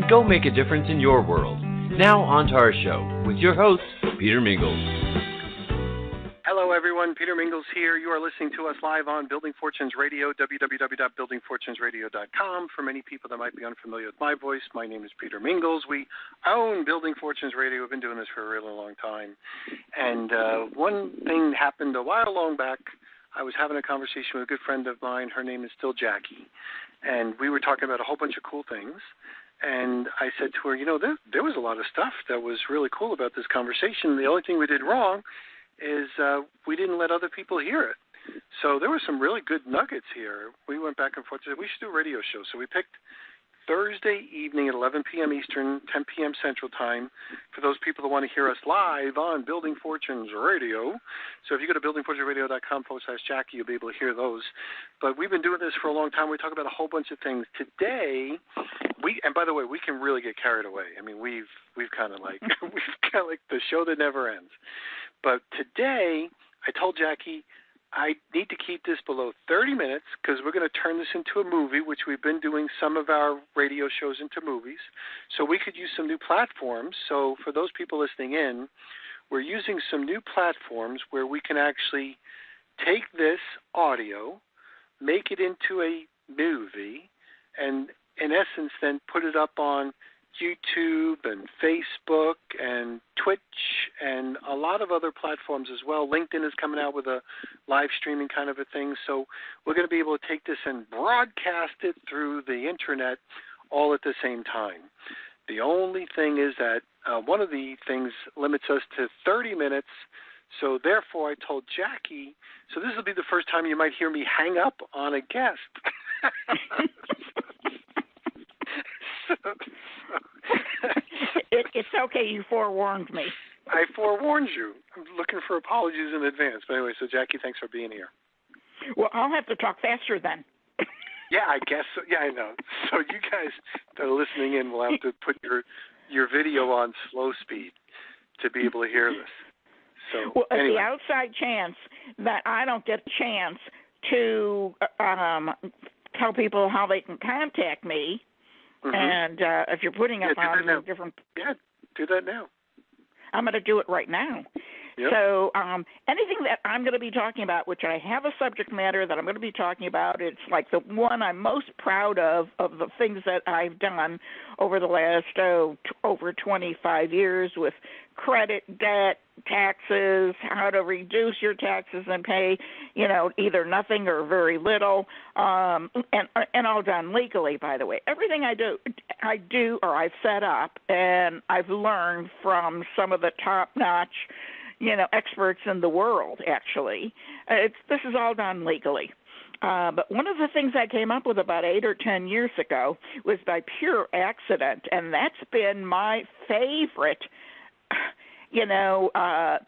and go make a difference in your world. Now on to our show with your host, Peter Mingils. Hello, everyone. Peter Mingils here. You are listening to us live on Building Fortunes Radio, www.buildingfortunesradio.com. For many people that might be unfamiliar with my voice, my name is Peter Mingils. We own Building Fortunes Radio. We've been doing this for a really long time. And one thing happened a while long back. I was having a conversation with a good friend of mine. Her name is still Jackie. And we were talking about a whole bunch of cool things. And I said to her, there was a lot of stuff that was really cool about this conversation. The only thing we did wrong is we didn't let other people hear it. So there were some really good nuggets here. We went back and forth and said, we should do a radio show. So we picked Thursday evening at 11 p.m. Eastern, 10 p.m. Central Time, for those people that want to hear us live on Building Fortunes Radio. So if you go to buildingfortunesradio.com/Jackie, you'll be able to hear those. But we've been doing this for a long time. We talk about a whole bunch of things. Today, and by the way, we can really get carried away. I mean, we've kind of like the show that never ends. But today, I told Jackie I need to keep this below 30 minutes because we're going to turn this into a movie, which we've been doing some of our radio shows into movies. So we could use some new platforms. So for those people listening in, we're using some new platforms where we can actually take this audio, make it into a movie, and in essence then put it up on YouTube and Facebook and Twitch and a lot of other platforms as well. LinkedIn is coming out with a live streaming kind of a thing. So we're going to be able to take this and broadcast it through the internet all at the same time. The only thing is that one of the things limits us to 30 minutes. So therefore I told Jackie, so this will be the first time you might hear me hang up on a guest. It's okay. You forewarned me. I forewarned you. I'm looking for apologies in advance. But anyway, so Jackie, thanks for being here. Well, I'll have to talk faster then. Yeah, I guess so. Yeah, I know. So you guys that are listening in will have to put your video on slow speed to be able to hear this. So well, anyway. The outside chance that I don't get a chance to tell people how they can contact me. Mm-hmm. And if you're putting up on different... Yeah, do that now. I'm going to do it right now. Yep. So anything that I'm going to be talking about, which I have a subject matter that I'm going to be talking about, it's like the one I'm most proud of the things that I've done over the last over 25 years with credit, debt, taxes, how to reduce your taxes and pay, either nothing or very little, and all done legally, by the way. Everything I do or I've set up, and I've learned from some of the top-notch experts in the world, actually. This is all done legally. But one of the things I came up with about 8 or 10 years ago was by pure accident, and that's been my favorite,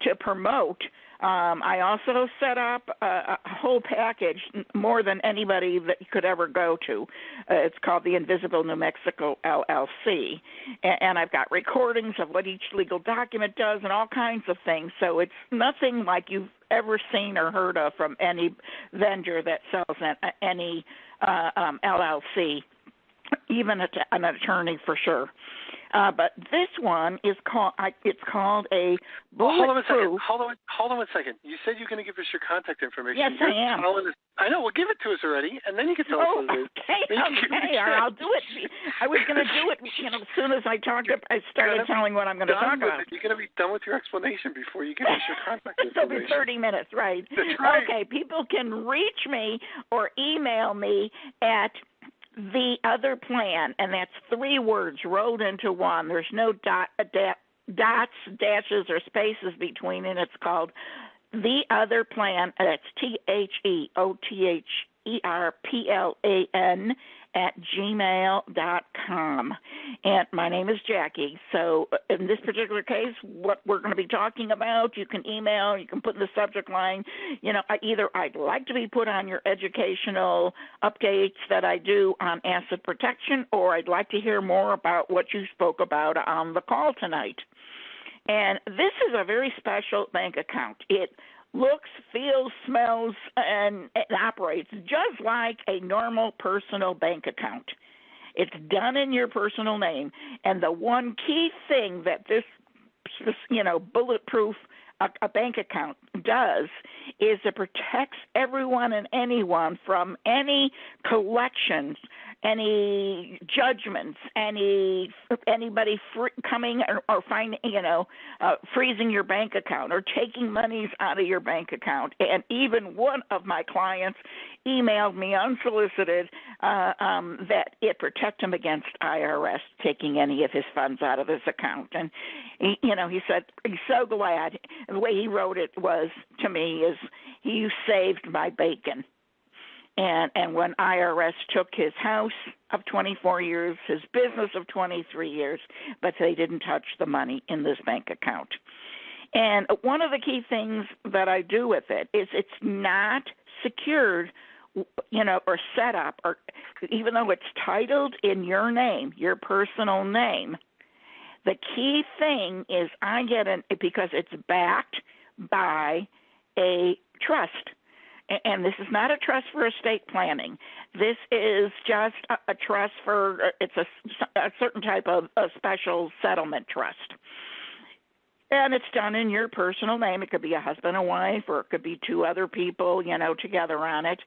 to promote. I also set up a whole package, more than anybody that you could ever go to. It's called the Invisible New Mexico LLC, and I've got recordings of what each legal document does and all kinds of things. So it's nothing like you've ever seen or heard of from any vendor that sells any LLC, even an attorney for sure. But this one is called a bulletproof. Hold on one second. You said you're going to give us your contact information. Yes, I am. I know. Well, give it to us already, and then you can tell us what it is. Okay. I'll do it. I was going to do it, as soon as I started telling what I'm going to talk about. You're going to be done with your explanation before you give us your contact information. It'll be 30 minutes, right? That's right. Okay. People can reach me or email me at The Other Plan, and that's 3 words rolled into one. There's no dots, dashes, or spaces between it. It's called The Other Plan. That's TheOtherPlan @gmail.com. And my name is Jackie. So in this particular case, what we're going to be talking about, you can email, you can put in the subject line, either I'd like to be put on your educational updates that I do on asset protection, or I'd like to hear more about what you spoke about on the call tonight. And this is a very special bank account. It looks, feels, smells, and it operates just like a normal personal bank account. It's done in your personal name. And the one key thing that this, bulletproof a bank account does is it protects everyone and anyone from any collections, any judgments, anybody coming or finding, freezing your bank account or taking monies out of your bank account. And even one of my clients emailed me unsolicited that it protect him against IRS taking any of his funds out of his account. And he said he's so glad. The way he wrote it was to me is, "You saved my bacon." And when IRS took his house of 24 years, his business of 23 years, but they didn't touch the money in this bank account. And one of the key things that I do with it is it's not secured, or set up, or even though it's titled in your name, your personal name. The key thing is I get because it's backed by a trust. And this is not a trust for estate planning. This is just a trust it's a certain type of a special settlement trust. And it's done in your personal name. It could be a husband and wife, or it could be two other people, together on it.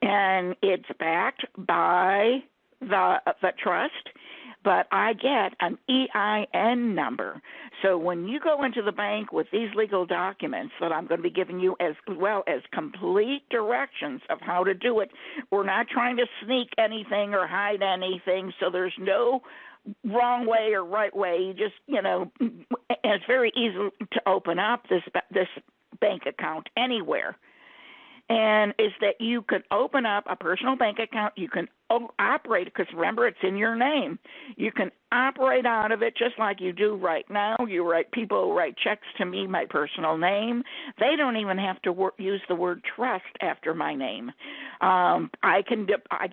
And it's backed by the trust, but I get an EIN number. So when you go into the bank with these legal documents that I'm going to be giving you, as well as complete directions of how to do it, we're not trying to sneak anything or hide anything, so there's no wrong way or right way. You just, it's very easy to open up this bank account anywhere. And is that you can open up a personal bank account. You can operate, because remember, it's in your name. You can operate out of it just like you do right now. People write checks to me, my personal name. They don't even have to use the word trust after my name. I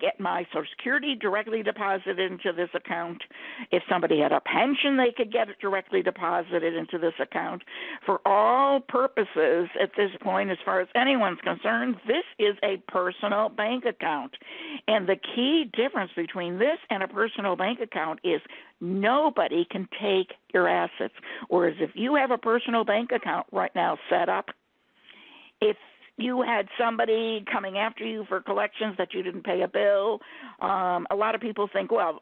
get my Social Security directly deposited into this account. If somebody had a pension, they could get it directly deposited into this account. For all purposes at this point, as far as anyone's concerned, this is a personal bank account. And the key difference between this and a personal bank account is nobody can take your assets. Whereas if you have a personal bank account right now set up, if you had somebody coming after you for collections that you didn't pay a bill, a lot of people think, well,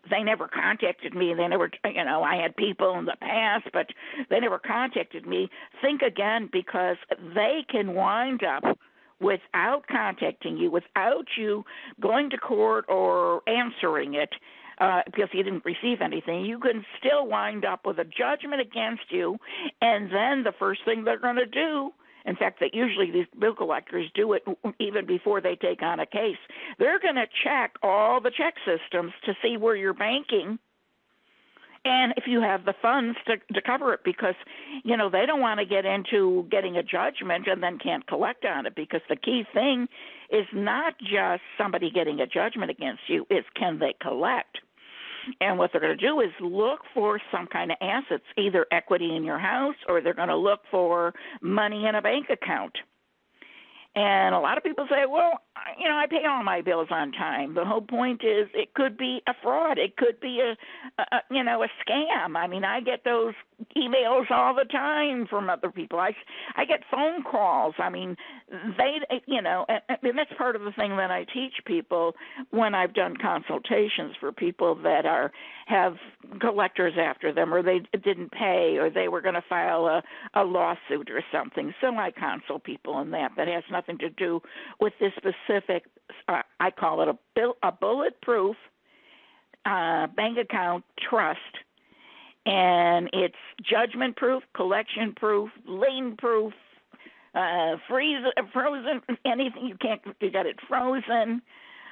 they never contacted me. They never, I had people in the past, but they never contacted me. Think again, because they can wind up without contacting you, without you going to court or answering it, because you didn't receive anything. You can still wind up with a judgment against you, and then the first thing they're going to do, in fact, that usually these bill collectors do it even before they take on a case, they're going to check all the check systems to see where you're banking, and if you have the funds to cover it, because, they don't want to get into getting a judgment and then can't collect on it, because the key thing is not just somebody getting a judgment against you, it's can they collect. And what they're going to do is look for some kind of assets, either equity in your house, or they're going to look for money in a bank account. And a lot of people say, well, I pay all my bills on time. The whole point is it could be a fraud. It could be a scam. I mean, I get those emails all the time from other people. I get phone calls. I mean, and that's part of the thing that I teach people when I've done consultations for people that have collectors after them, or they didn't pay, or they were going to file a lawsuit or something. So I counsel people in that has nothing to do with this specific, I call it a bulletproof bank account trust. And it's judgment proof, collection proof, lien proof, frozen, anything you got it frozen.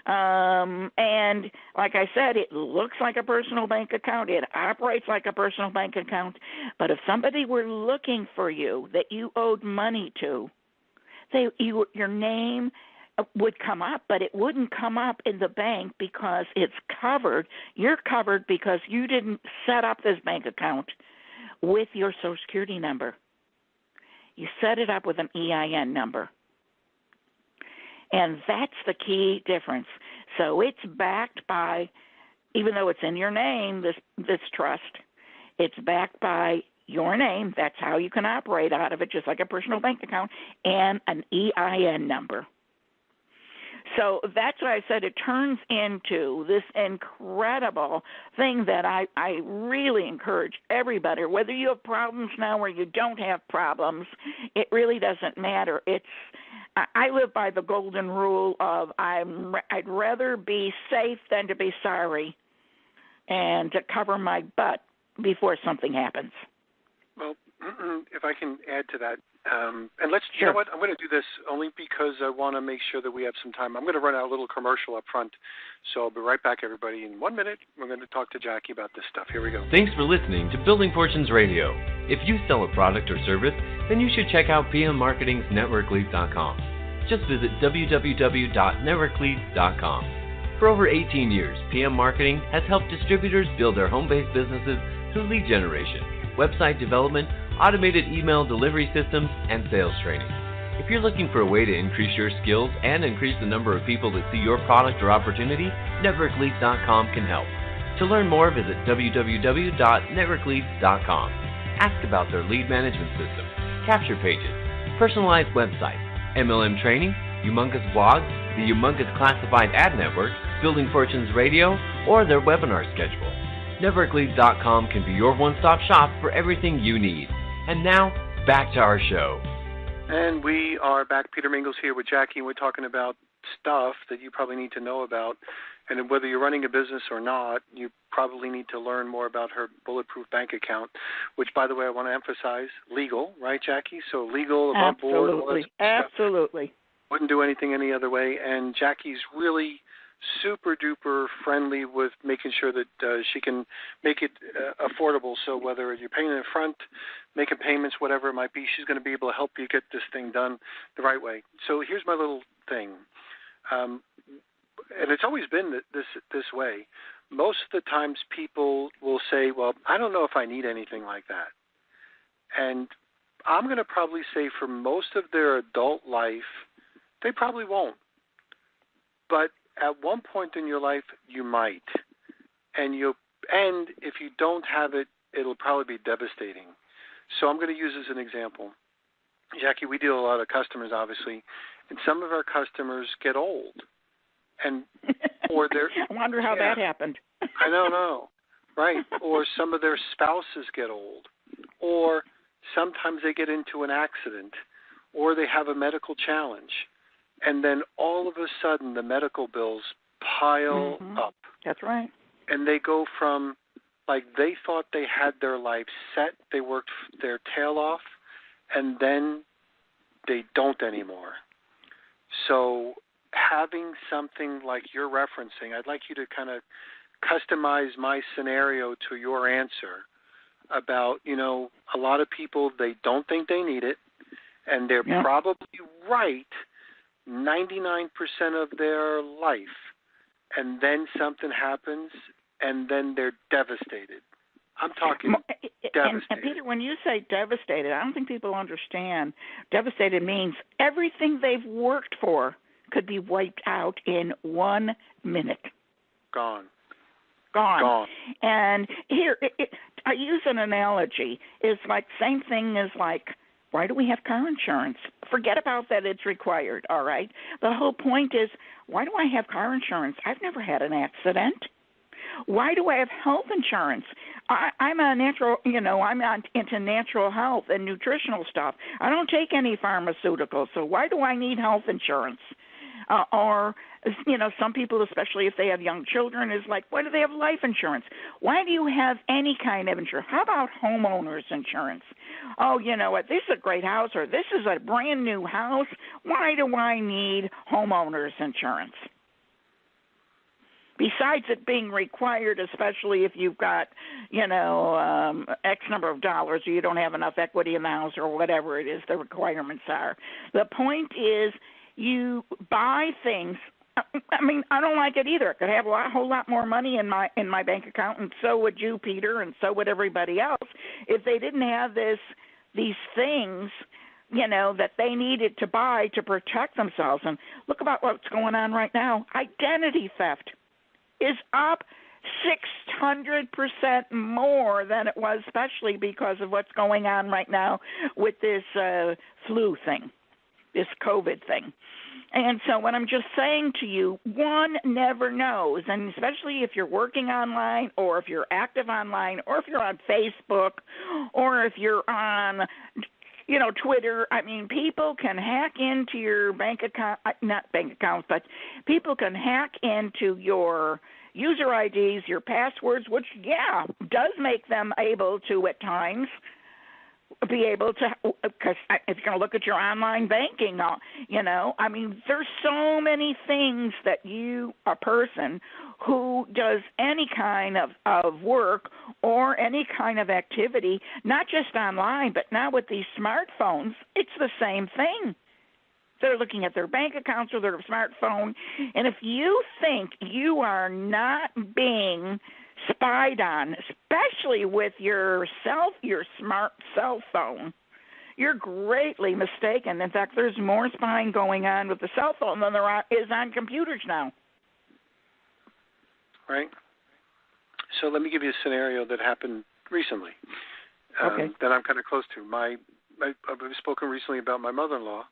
And like I said, it looks like a personal bank account. It operates like a personal bank account. But if somebody were looking for you that you owed money to, your name would come up, but it wouldn't come up in the bank because it's covered. You're covered because you didn't set up this bank account with your Social Security number. You set it up with an EIN number. And that's the key difference. So it's backed by even though it's in your name, this trust, it's backed by your name. That's how you can operate out of it, just like a personal bank account, and an EIN number. So that's why I said it turns into this incredible thing that I really encourage everybody, whether you have problems now or you don't have problems, it really doesn't matter. I live by the golden rule of I'd rather be safe than to be sorry and to cover my butt before something happens. Well, if I can add to that, and let's, sure. You know what, I'm going to do this only because I want to make sure that we have some time. I'm going to run out a little commercial up front, so I'll be right back, everybody. In 1 minute, we're going to talk to Jackie about this stuff. Here we go. Thanks for listening to Building Fortunes Radio. If you sell a product or service, then you should check out PM Marketing's NetworkLeads.com. Just visit www.networkleads.com. For over 18 years, PM Marketing has helped distributors build their home-based businesses through lead generation, website development, automated email delivery systems, and sales training. If you're looking for a way to increase your skills and increase the number of people that see your product or opportunity, NetworkLeads.com can help. To learn more, visit www.networkleads.com. Ask about their lead management system, capture pages, personalized websites, MLM training, humongous blogs, the humongous classified ad network, Building Fortunes Radio, or their webinar schedule. NetworkLeads.com can be your one-stop shop for everything you need. And now, back to our show. And we are back. Peter Mingils here with Jackie, and we're talking about stuff that you probably need to know about. And whether you're running a business or not, you probably need to learn more about her bulletproof bank account, which, by the way, I want to emphasize, legal, right, Jackie? So legal, above board, all that stuff. Absolutely. Wouldn't do anything any other way. And Jackie's really super duper friendly with making sure that she can make it affordable. So whether you're paying in front, making payments, whatever it might be, she's going to be able to help you get this thing done the right way. So here's my little thing. And it's always been this way. Most of the times people will say, well, I don't know if I need anything like that. And I'm going to probably say for most of their adult life, they probably won't. But at one point in your life, you might. And if you don't have it, it'll probably be devastating. So I'm going to use as an example. Jackie, we deal with a lot of customers, obviously, and some of our customers get old. And or they're I wonder how that happened. I don't know. Right. Or some of their spouses get old. Or sometimes they get into an accident. Or they have a medical challenge. And then all of a sudden the medical bills pile up. That's right. And they go from, like, they thought they had their life set, they worked their tail off, and then they don't anymore. So having something like you're referencing, I'd like you to kind of customize my scenario to your answer about, a lot of people, they don't think they need it, and they're probably right 99% of their life, and then something happens, and then they're devastated. I'm talking devastated. And Peter, when you say devastated, I don't think people understand. Devastated means everything they've worked for could be wiped out in 1 minute. Gone. And here, I use an analogy. It's like same thing as like, why do we have car insurance? Forget about that it's required, all right? The whole point is, why do I have car insurance? I've never had an accident. Why do I have health insurance? I'm a natural, I'm into natural health and nutritional stuff. I don't take any pharmaceuticals, so why do I need health insurance? Or, some people, especially if they have young children, is like, why do they have life insurance? Why do you have any kind of insurance? How about homeowners insurance? Oh, you know what, this is a great house, or this is a brand new house. Why do I need homeowners insurance? Besides it being required, especially if you've got, X number of dollars, or you don't have enough equity in the house, or whatever it is the requirements are. The point is, you buy things. I mean, I don't like it either. I could have a whole lot more money in my bank account, and so would you, Peter, and so would everybody else, if they didn't have these things, that they needed to buy to protect themselves. And look about what's going on right now. Identity theft is up 600% more than it was, especially because of what's going on right now with this flu thing, this COVID thing. And so what I'm just saying to you, one never knows, and especially if you're working online or if you're active online or if you're on Facebook or if you're on, Twitter. I mean, people can hack into your bank account, not bank accounts, but people can hack into your user IDs, your passwords, which, does make them able to at times be able to, because if you're going to look at your online banking, I mean, there's so many things that a person who does any kind of work or any kind of activity, not just online, but now with these smartphones, it's the same thing. They're looking at their bank accounts or their smartphone, and if you think you are not being spied on, especially with your smart cell phone, you're greatly mistaken. In fact, there's more spying going on with the cell phone than there is on computers now. Right. So let me give you a scenario that happened recently that I'm kind of close to. I've spoken recently about my mother-in-law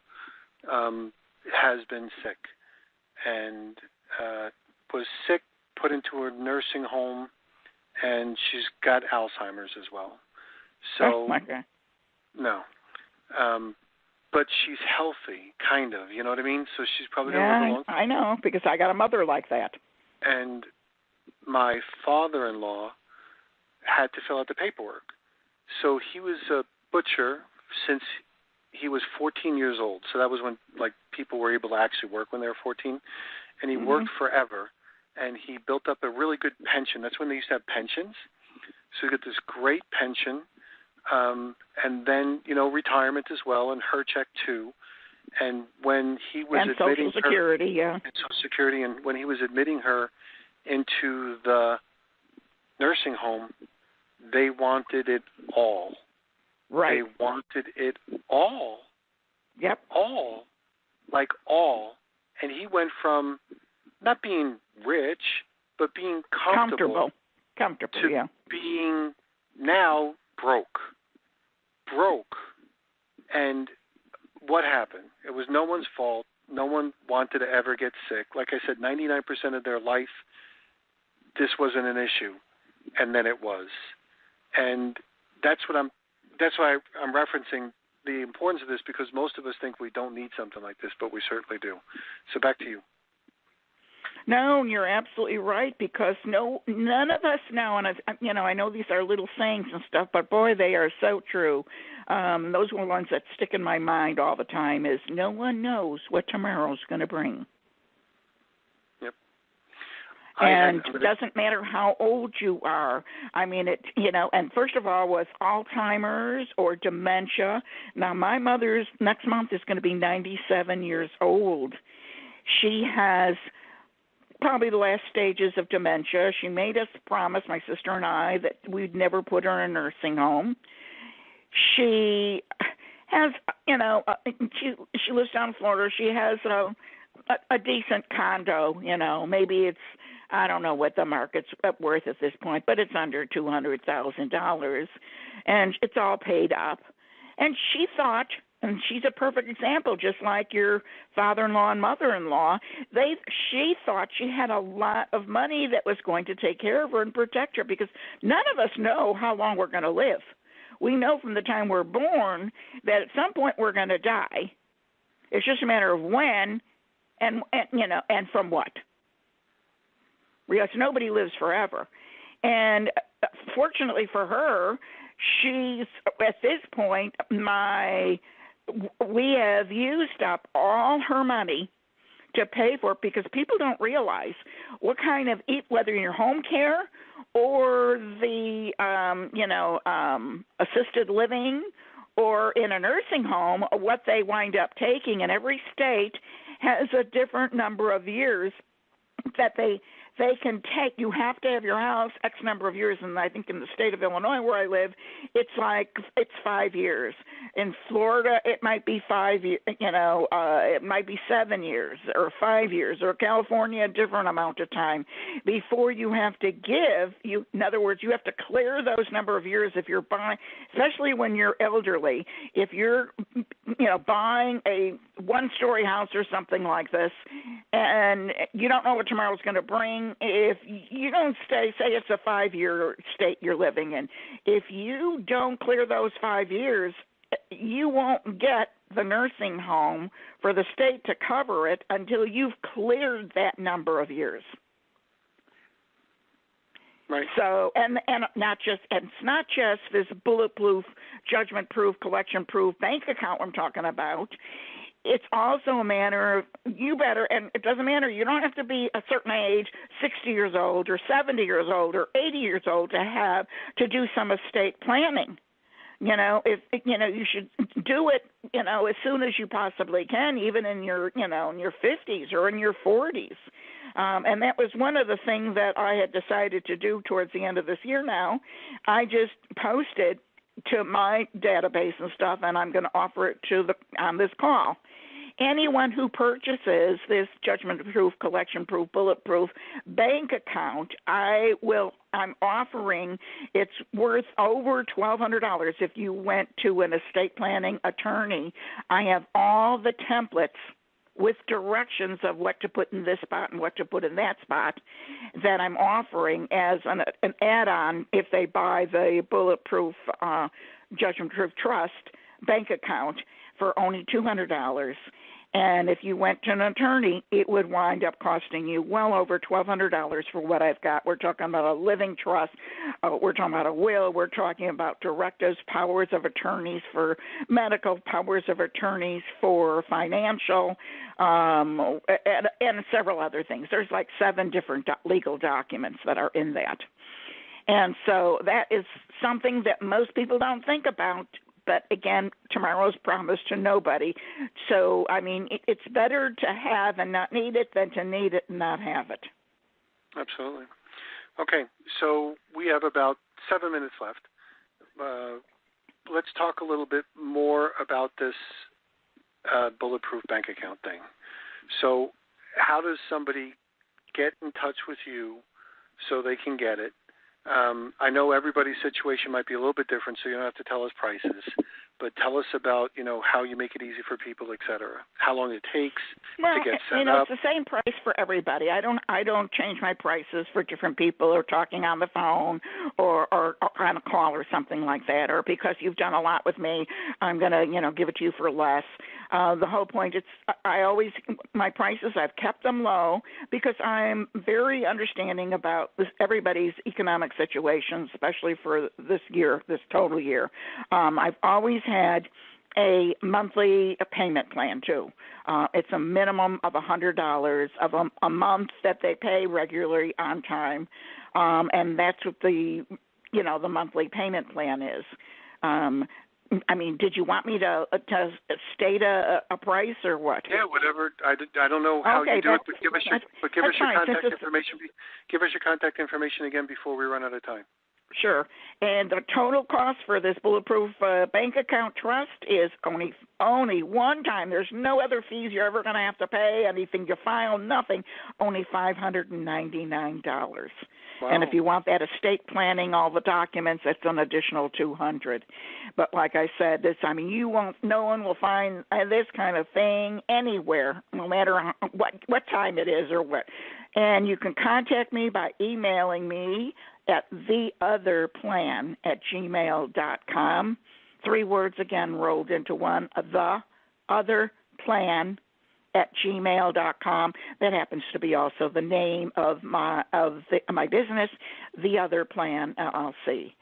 has been sick and was sick, put into a nursing home, and she's got Alzheimer's as well. So, oh my God. No. But she's healthy, kind of, you know what I mean? So she's probably going to live a long time. I know, because I got a mother like that. And my father-in-law had to fill out the paperwork. So he was a butcher since he was 14 years old. So that was when, people were able to actually work when they were 14. And he worked forever. And he built up a really good pension. That's when they used to have pensions. So he got this great pension, and then, retirement as well, and her check too. And when he was admitting Social Security, and Social Security, and when he was admitting her into the nursing home, they wanted it all. Right. They wanted it all. Yep. All. All. And he went from not being rich, but being comfortable to being now broke. And what happened? It was no one's fault. No one wanted to ever get sick. Like I said, 99% of their life, this wasn't an issue, and then it was. And that's why I'm referencing the importance of this, because most of us think we don't need something like this, but we certainly do. So back to you. No, you're absolutely right, because none of us know, and I know these are little sayings and stuff, but boy, they are so true. Those are the ones that stick in my mind all the time. Is no one knows what tomorrow's going to bring. Yep. And it doesn't matter how old you are. I mean, and first of all, with Alzheimer's or dementia. Now, my mother's next month is going to be 97 years old. She has probably the last stages of dementia. She made us promise, my sister and I, that we'd never put her in a nursing home. She has, she lives down in Florida. She has a decent condo, maybe it's, I don't know what the market's worth at this point, but it's under $200,000, and it's all paid up. And she thought, and she's a perfect example, just like your father-in-law and mother-in-law, she thought she had a lot of money that was going to take care of her and protect her, because none of us know how long we're going to live. We know from the time we're born that at some point we're going to die. It's just a matter of when and from what. Because nobody lives forever. And fortunately for her, she's, at this point, we have used up all her money to pay for it, because people don't realize what kind of, whether in your home care or the, assisted living or in a nursing home, what they wind up taking. And every state has a different number of years that they they can take, you have to have your house X number of years, and I think in the state of Illinois where I live, it's 5 years. In Florida, it might be 5 years, it might be 7 years or 5 years, or California, a different amount of time before you have to give. In other words, you have to clear those number of years if you're buying, especially when you're elderly. If you're, buying a one-story house or something like this, and you don't know what tomorrow's going to bring, if you don't say it's a 5-year state you're living in, if you don't clear those 5 years, you won't get the nursing home for the state to cover it until you've cleared that number of years. Right. So, and it's not just this bulletproof, judgment-proof, collection-proof bank account I'm talking about. It's also a matter of and it doesn't matter, you don't have to be a certain age, 60 years old or 70 years old or 80 years old to do some estate planning. You should do it, as soon as you possibly can, even in your 50s or in your 40s. And that was one of the things that I had decided to do towards the end of this year now. I just posted to my database and stuff, and I'm going to offer it on this call. Anyone who purchases this judgment-proof, collection-proof, bulletproof bank account, I'm offering, it's worth over $1,200 if you went to an estate planning attorney. I have all the templates with directions of what to put in this spot and what to put in that spot that I'm offering as an add-on if they buy the bulletproof judgment-proof trust bank account for only $200. And if you went to an attorney, it would wind up costing you well over $1,200 for what I've got. We're talking about a living trust. We're talking about a will. We're talking about directives, powers of attorneys for medical, powers of attorneys for financial, and several other things. There's like 7 different legal documents that are in that. And so that is something that most people don't think about. But, again, tomorrow's promised to nobody. So, it's better to have and not need it than to need it and not have it. Absolutely. Okay, so we have about 7 minutes left. Let's talk a little bit more about this bulletproof bank account thing. So how does somebody get in touch with you so they can get it? I know everybody's situation might be a little bit different, so you don't have to tell us prices. But tell us about, how you make it easy for people, et cetera. How long it takes to get set up. It's the same price for everybody. I don't change my prices for different people or talking on the phone or on a call or something like that. Or because you've done a lot with me, I'm going to, give it to you for less. The whole point, my prices, I've kept them low because I'm very understanding about everybody's economic situation, especially for this year, this total year. I've always had a monthly payment plan too. It's a minimum of $100 of a month that they pay regularly on time, and that's what the monthly payment plan is. Did you want me to state a price or what? Yeah, whatever. I don't know how you do it, but give us your contact information. Give us your contact information again before we run out of time. Sure. And the total cost for this bulletproof bank account trust is only one time. There's no other fees you're ever going to have to pay, anything you file, nothing, only $599. Wow. And if you want that estate planning, all the documents, that's an additional $200. But like I said, no one will find this kind of thing anywhere, no matter what time it is or what. And you can contact me by emailing me at theotherplan@gmail.com. 3 words again rolled into one, theotherplan@gmail.com. That happens to be also the name of my business, The Other Plan LLC.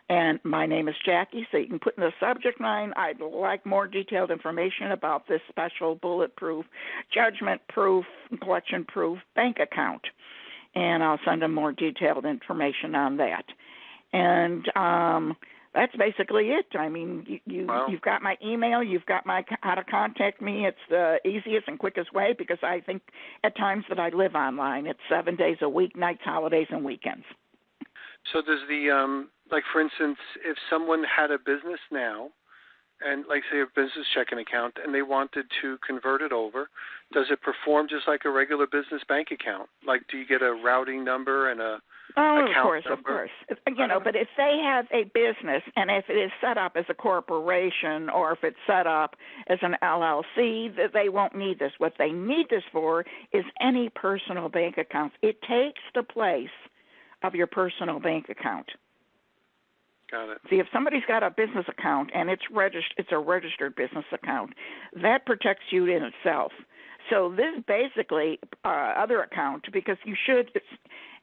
And my name is Jackie, so you can put in the subject line, I'd like more detailed information about this special bulletproof, judgment-proof, collection-proof bank account. And I'll send them more detailed information on that. And that's basically it. I mean, you've got my email, you've got my how to contact me. It's the easiest and quickest way because I think at times that I live online. It's 7 days a week, nights, holidays, and weekends. So does the, like for instance, if someone had a business now and like say a business checking account and they wanted to convert it over, does it perform just like a regular business bank account? Like do you get a routing number and a account number? Of course. But if they have a business and if it is set up as a corporation or if it's set up as an LLC, that they won't need this. What they need this for is any personal bank accounts. It takes the place of your personal bank account. Got it. See, if somebody's got a business account and it's a registered business account, that protects you in itself. So this is basically other account because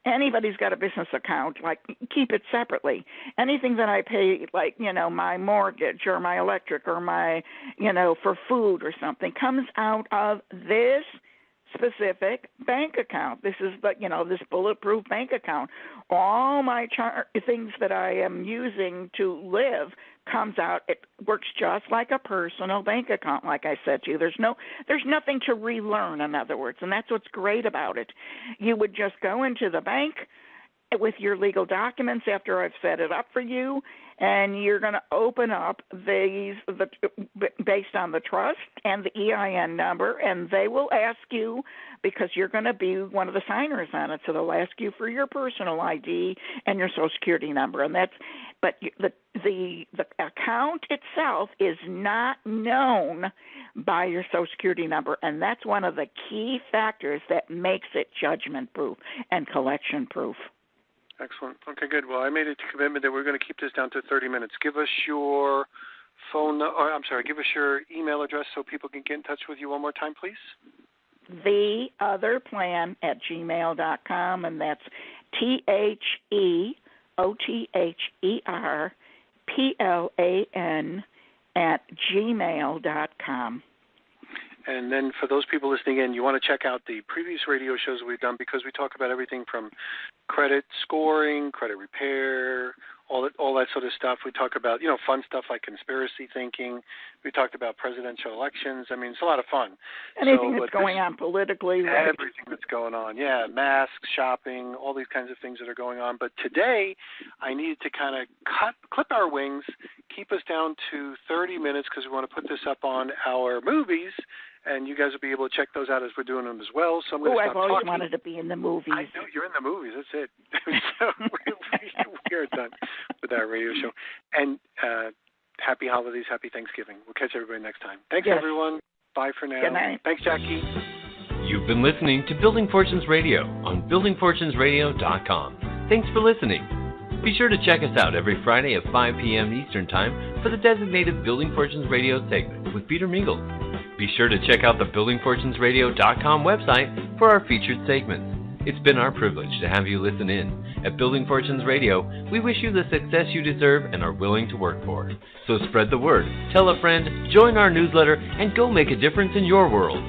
anybody's got a business account, like keep it separately. Anything that I pay, like, my mortgage or my electric or my, for food or something comes out of this specific bank account. This is this bulletproof bank account. All my things that I am using to live comes out. It works just like a personal bank account, like I said to you. There's nothing to relearn, in other words, and that's what's great about it. You would just go into the bank with your legal documents after I've set it up for you, and you're going to open up based on the trust and the EIN number, and they will ask you, because you're going to be one of the signers on it, so they'll ask you for your personal ID and your Social Security number, but the account itself is not known by your Social Security number, and that's one of the key factors that makes it judgment-proof and collection-proof. Excellent. Okay, good. Well, I made a commitment that we're going to keep this down to 30 minutes. Give us your give us your email address so people can get in touch with you one more time, please. theotherplan@gmail.com, and that's TheOtherPlan@gmail.com. And then for those people listening in, you want to check out the previous radio shows we've done because we talk about everything from credit scoring, credit repair, all that sort of stuff. We talk about, fun stuff like conspiracy thinking. We talked about presidential elections. I mean, it's a lot of fun. Anything that's going on politically. Right? Everything that's going on, yeah. Masks, shopping, all these kinds of things that are going on. But today, I needed to kind of clip our wings, keep us down to 30 minutes because we want to put this up on our movies. And you guys will be able to check those out as we're doing them as well. So I'm going to stop talking. I've always wanted to be in the movies. I know you're in the movies. That's it. So we're done with our radio show. And happy holidays, happy Thanksgiving. We'll catch everybody next time. Thanks, everyone. Bye for now. Good night. Thanks, Jackie. You've been listening to Building Fortunes Radio on buildingfortunesradio.com. Thanks for listening. Be sure to check us out every Friday at 5 p.m. Eastern Time for the designated Building Fortunes Radio segment with Peter Mingils. Be sure to check out the buildingfortunesradio.com website for our featured segments. It's been our privilege to have you listen in. At Building Fortunes Radio, we wish you the success you deserve and are willing to work for. So spread the word, tell a friend, join our newsletter, and go make a difference in your world.